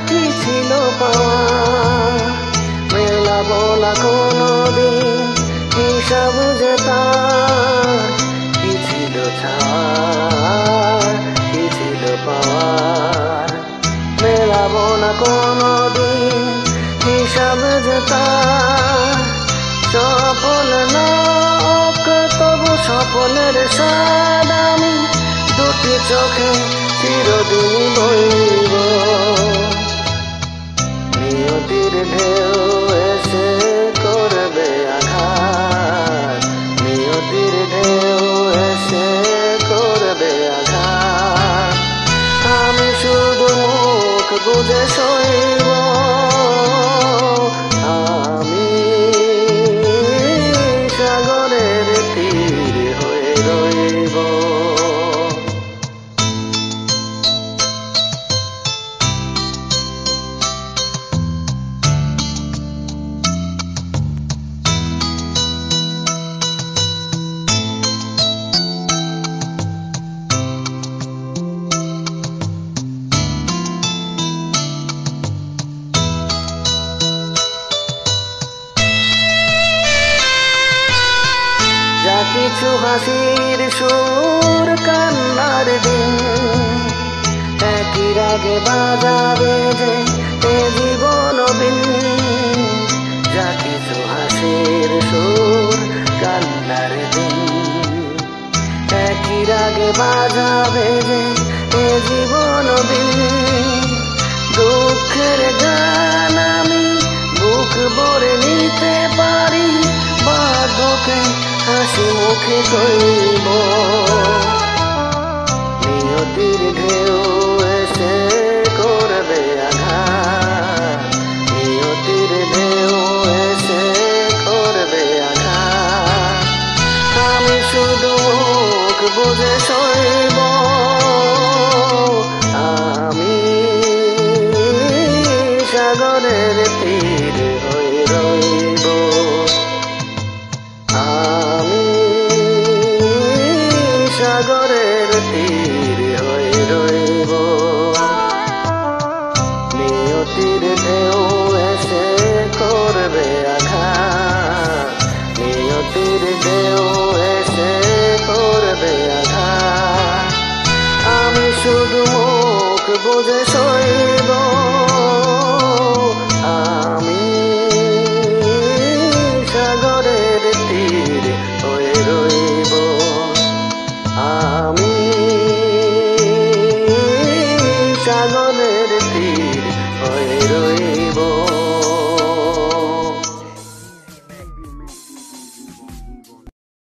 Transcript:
কি ছিল পাওয়া, মেলাবো না কোনোদিন হিসাব যে তার। কি ছিল ছাড়, কি ছিল পাওয়ার, মেলাবো না কোনোদিন হিসাব যে তার। সফল না তবু সফলের স্বাদ আমি দুটি চোখে চিরদিন বইব। নিয়তির ঢেউ এসে করবে আঘাত, নিয়তির ঢেউ এসে করবে আঘাত। আমি শুধু মুখ বুজে সইব, আমি সাগরের তীর হয়ে রইব। যা কিছু হাসির সুর কান্নার দিন একই রাগে বাজাবে যে এ জীবন বিন। যা কিছু হাসির সুর কান্নার দিন একই রাগে বাজাবে যে এ জীবন বিন। দুঃখের গান আমি বুক ভরে নিতে পারি, বাধ্যকে হাসি মুখে কইব। নিয়তির ঢেউ এসে করবে আঘাত, নিয়তির ঢেউ এসে করবে আঘাত। আমি শুধু মুখ বুজে সইব, আমি সাগরের তীর হয়ে রইব। আমি সাগরের তীর হয়ে রইব। নিয়তির ঢেউ এসে করবে আঘাত, নিয়তির ঢেউ এসে করবে আঘাত। আমি শুধু মুখ বুজে